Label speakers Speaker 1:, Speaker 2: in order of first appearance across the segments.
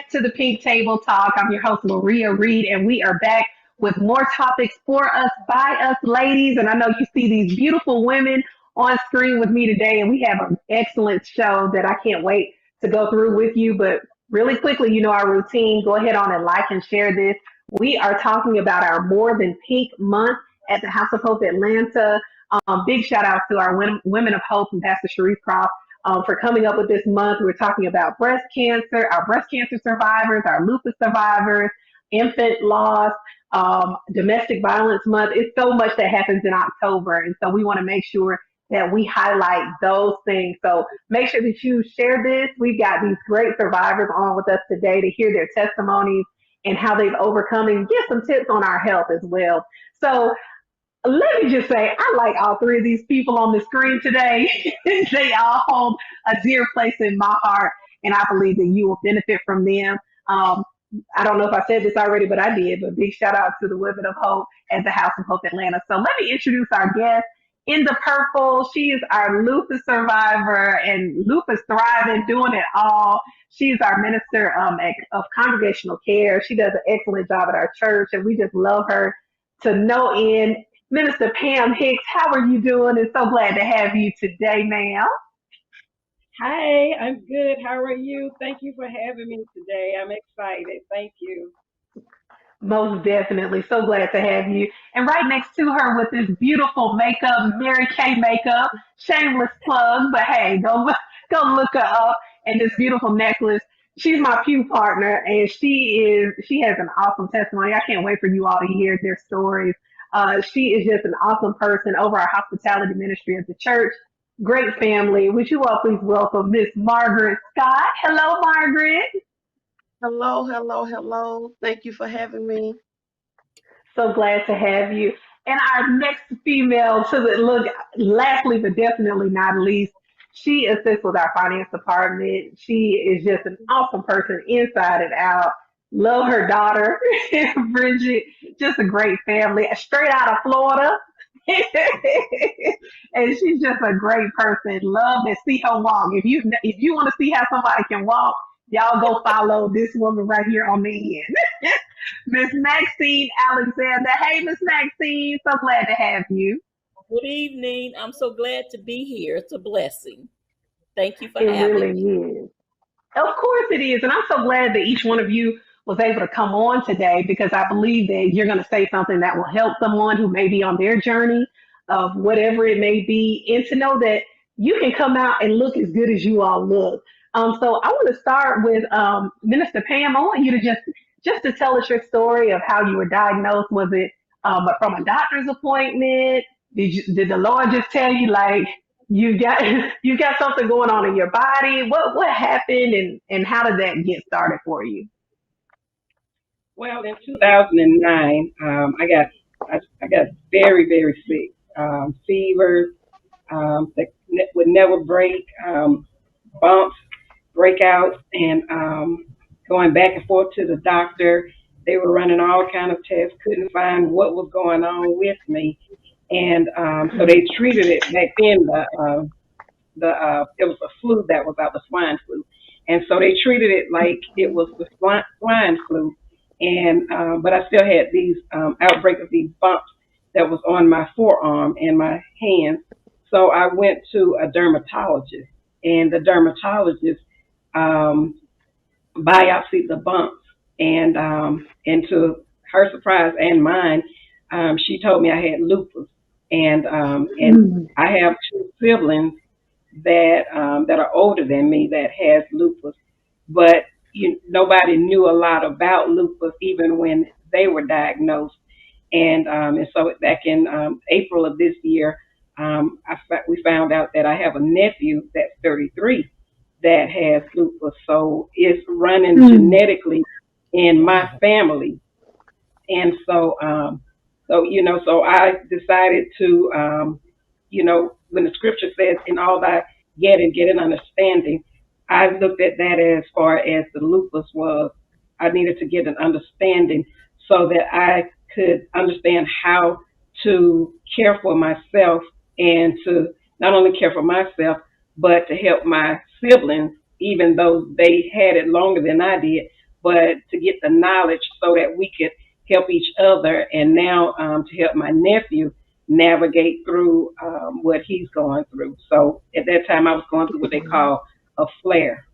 Speaker 1: back to the Pink Table Talk. I'm your host, Maria Reed, and we are back with more topics for us, by us, ladies. And I know you see these beautiful women on screen with me today, and we have an excellent show that I can't wait to go through with you. But really quickly, you know our routine. Go ahead on and like and share this. We are talking about our More Than Pink month at the House of Hope Atlanta. Big shout out to our Women of Hope and Pastor Sharif Croft for coming up with this month. We're talking about breast cancer, our breast cancer survivors, our lupus survivors, infant loss, domestic violence month. It's so much that happens in October. And so we want to make sure that we highlight those things. So make sure that you share this. We've got these great survivors on with us today to hear their testimonies and how they've overcome and get some tips on our health as well. So let me just say, I like all three of these people on the screen today. They all hold a dear place in my heart, and I believe that you will benefit from them. Um, I don't know if I said this already, but I did. But big shout out to the Women of Hope at the House of Hope Atlanta. So let me introduce our guest in the purple. She is our lupus survivor and lupus thriving, doing it all. She is our minister of congregational care. She does an excellent job at our church, and we just love her to no end. Minister Pam Hicks, how are you doing? And so glad to have you today, ma'am.
Speaker 2: Hi, I'm good. How are you? Thank you for having me today. I'm excited. Thank you.
Speaker 1: Most definitely. So glad to have you. And right next to her with this beautiful makeup, Mary Kay makeup, shameless plug, but hey, go look her up and this beautiful necklace. She's my pew partner and she has an awesome testimony. I can't wait for you all to hear their stories. She is just an awesome person over our hospitality ministry at the church. Great family. Would you all please welcome Miss Margaret Scott? Hello, Margaret.
Speaker 3: Hello, hello, hello. Thank you for having me.
Speaker 1: So glad to have you. And our next female to the look, lastly but definitely not least, she assists with our finance department. She is just an awesome person inside and out. Love her daughter, Bridget, just a great family, straight out of Florida. And she's just a great person. Love to see her walk. If you want to see how somebody can walk, y'all go follow this woman right here on the end. Miss Maxine Alexander. Hey, Miss Maxine, so glad to have you.
Speaker 4: Good evening. I'm so glad to be here. It's a blessing. Thank you for
Speaker 1: It really
Speaker 4: having me.
Speaker 1: is. Of course it is. And I'm so glad that each one of you was able to come on today because I believe that you're going to say something that will help someone who may be on their journey of whatever it may be, and to know that you can come out and look as good as you all look. So I want to start with Minister Pam. I want you to just to tell us your story of how you were diagnosed. Was it from a doctor's appointment? Did the Lord just tell you like you got you got something going on in your body? What happened and how did that get started for you?
Speaker 2: Well, in 2009, I got very very sick. Fevers that would never break, bumps, breakouts, and going back and forth to the doctor. They were running all kind of tests, couldn't find what was going on with me, and so they treated it back then. The it was a flu that was out, the swine flu, and so they treated it like it was the swine flu, and but I still had these outbreak of these bumps that was on my forearm and my hands. So I went to a dermatologist, and the dermatologist um, biopsied the bumps, and to her surprise and mine, she told me I had lupus, and
Speaker 1: Mm.
Speaker 2: I have two siblings that are older than me that has lupus, but nobody knew a lot about lupus even when they were diagnosed, and so back in April of this year, we found out that I have a nephew that's 33 that has lupus, so it's running
Speaker 1: Mm.
Speaker 2: genetically in my family, and so I decided to, when the scripture says, "In all thy get an understanding," I looked at that as far as the lupus was. I needed to get an understanding so that I could understand how to care for myself and to not only care for myself, but to help my siblings, even though they had it longer than I did, but to get the knowledge so that we could help each other, and now to help my nephew navigate through what he's going through. So at that time, I was going through what they call a flare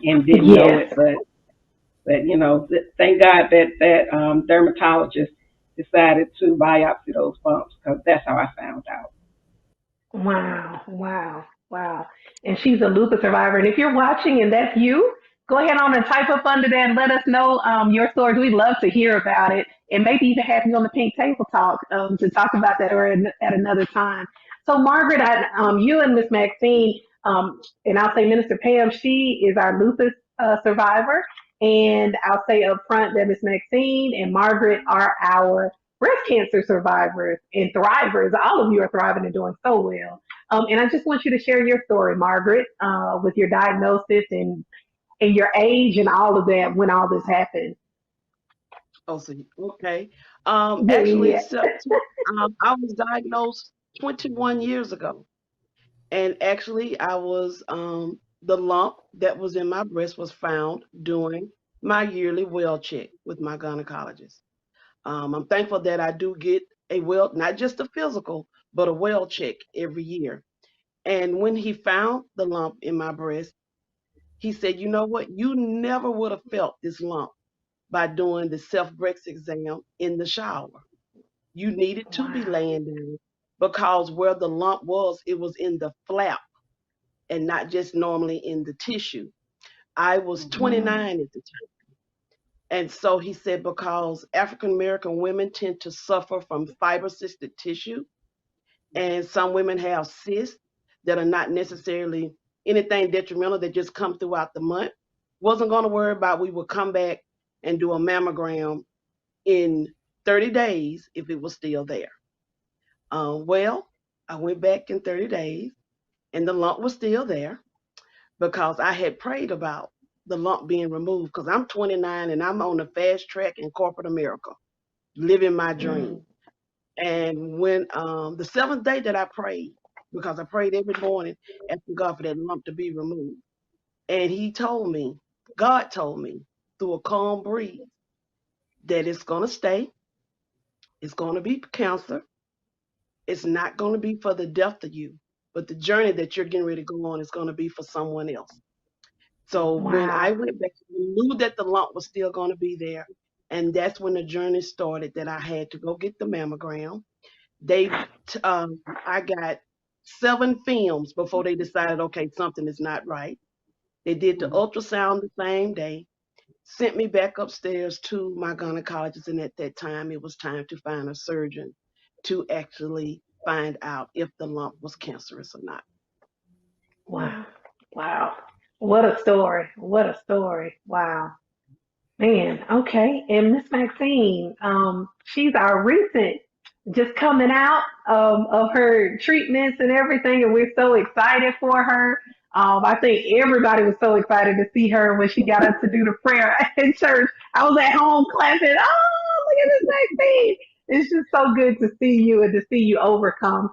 Speaker 2: and didn't know
Speaker 1: Yes.
Speaker 2: it, but thank God that dermatologist decided to biopsy those bumps because that's how I found out.
Speaker 1: Wow, wow, wow. And she's a lupus survivor. And if you're watching and that's you, go ahead on and type up under there and let us know your stories. We'd love to hear about it and maybe even have you on the Pink Table Talk to talk about that or at another time. So, Margaret, you and Miss Maxine, and I'll say Minister Pam, she is our lupus survivor. And I'll say up front that Miss Maxine and Margaret are our breast cancer survivors and thrivers. All of you are thriving and doing so well. And I just want you to share your story, Margaret, with your diagnosis and your age and all of that when all this happened.
Speaker 3: Oh, so okay.
Speaker 1: Yeah,
Speaker 3: Actually,
Speaker 1: yeah.
Speaker 3: so, I was diagnosed 21 years ago, and actually, I was the lump that was in my breast was found during my yearly well check with my gynecologist. I'm thankful that I do get a well, not just a physical, but a well check every year. And when he found the lump in my breast, he said, "You know what? You never would have felt this lump by doing the self breast exam in the shower. You needed to be
Speaker 1: Wow.
Speaker 3: laying down because where the lump was, it was in the flap and not just normally in the tissue." I was
Speaker 1: Mm,
Speaker 3: 29 at the time. And so he said, because African American women tend to suffer from fibrocystic tissue, and some women have cysts that are not necessarily anything detrimental that just come throughout the month. Wasn't going to worry about, we would come back and do a mammogram in 30 days if it was still there. Well, I went back in 30 days and the lump was still there because I had prayed about the lump being removed because I'm 29 and I'm on the fast track in corporate America, living my dream.
Speaker 1: mm,
Speaker 3: And when the seventh day that I prayed, because I prayed every morning asking God for that lump to be removed, and He told me, God told me through a calm breeze that it's going to stay, it's going to be cancer, it's not going to be for the death of you, but the journey that you're getting ready to go on is going to be for someone else. So when I
Speaker 1: wow.
Speaker 3: went back, I knew that the lump was still going to be there. And that's when the journey started that I had to go get the mammogram. They, I got 7 films before they decided, okay, something is not right. They did the ultrasound the same day, sent me back upstairs to my gynecologist. And at that time, it was time to find a surgeon to actually find out if the lump was cancerous or not.
Speaker 1: Wow. Wow. What a story. What a story. Wow. Man, okay. And Miss Maxine, she's our recent just coming out of her treatments and everything, and we're so excited for her. I think everybody was so excited to see her when she got up to do the prayer in church. I was at home clapping. Oh, look at Miss Maxine! It's just so good to see you and to see you overcome.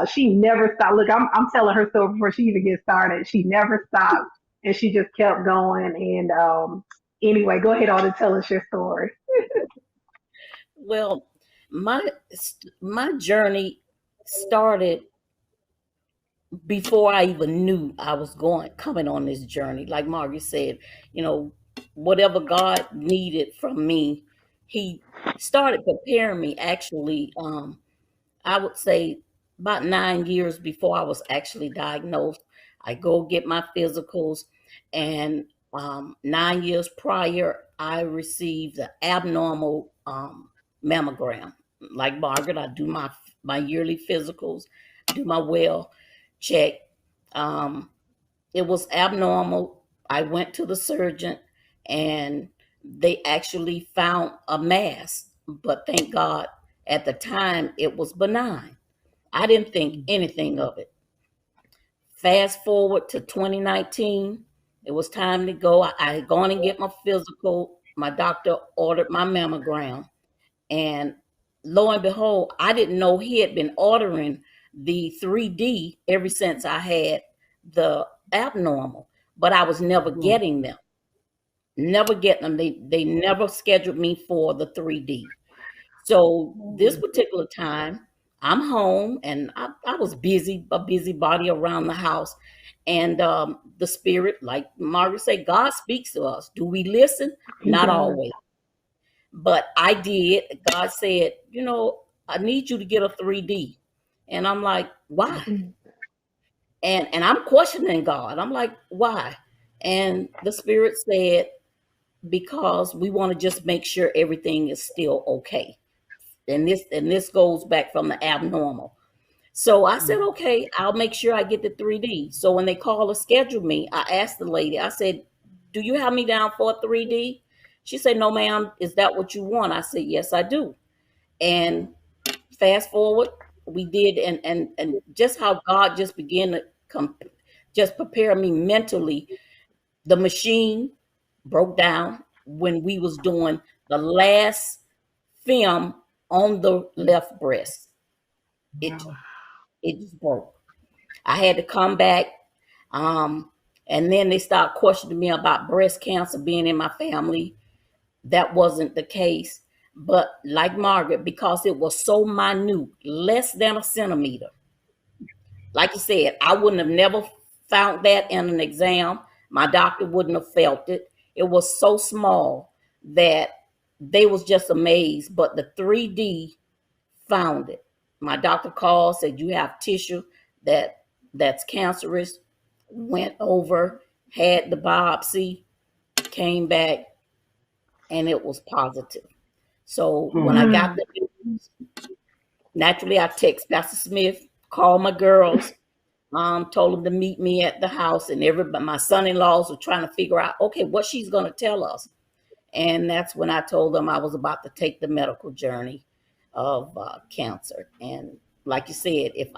Speaker 1: She never stopped. Look, I'm telling her story before she even gets started. She never stopped, and she just kept going. And anyway, go ahead on and tell us your story.
Speaker 4: Well, my my journey started before I even knew I was going coming on this journey. Like Margaret said, you know, whatever God needed from me, He started preparing me. Actually, I would say about 9 years before I was actually diagnosed. I go get my physicals, and 9 years prior, I received the abnormal mammogram. Like Margaret, I do my yearly physicals, do my well check. Um, it was abnormal. I went to the surgeon, and they actually found a mass, but thank God at the time it was benign. I didn't think anything of it. Fast forward to 2019, it was time to go. I had gone and get my physical. My doctor ordered my mammogram, and lo and behold, I didn't know he had been ordering the 3D ever since I had the abnormal, but I was never
Speaker 3: Mhm.
Speaker 4: getting them. never getting them. They never scheduled me for the 3D. So this particular time, I'm home and I was busy, a busybody around the house. And the spirit, like Margaret said, God speaks to us. Do we listen?
Speaker 1: He
Speaker 4: Not
Speaker 1: does.
Speaker 4: always. But I did. God said, I need you to get a 3D. And I'm like, why? And I'm questioning God. I'm like, why? And the spirit said, because we want to just make sure everything is still okay. And this goes back from the abnormal. So I said, okay, I'll make sure I get the 3D. So when they call to schedule me, I asked the lady, I said, do you have me down for a 3D? She said, no, ma'am. Is that what you want? I said, yes, I do. And fast forward, we did. And just how God just began to just prepare me mentally. The machine broke down when we was doing the last film on the left breast. It it just broke. I had to come back. Um, and then they start questioning me about breast cancer being in my family. That wasn't the case. But like Margaret, because it was so minute, less than a centimeter, like you said, I wouldn't have never found that in an exam. My doctor wouldn't have felt it. It was so small that they was just amazed. But the 3D found it. My doctor called, said you have tissue that's cancerous. Went over, had the biopsy, came back, and it was positive. So when I got the news, naturally I text Pastor Smith, called my girls, told them to meet me at the house, and everybody, my son-in-laws were trying to figure out, okay, what she's going to tell us. And that's when I told them I was about to take the medical journey of cancer. And like you said, if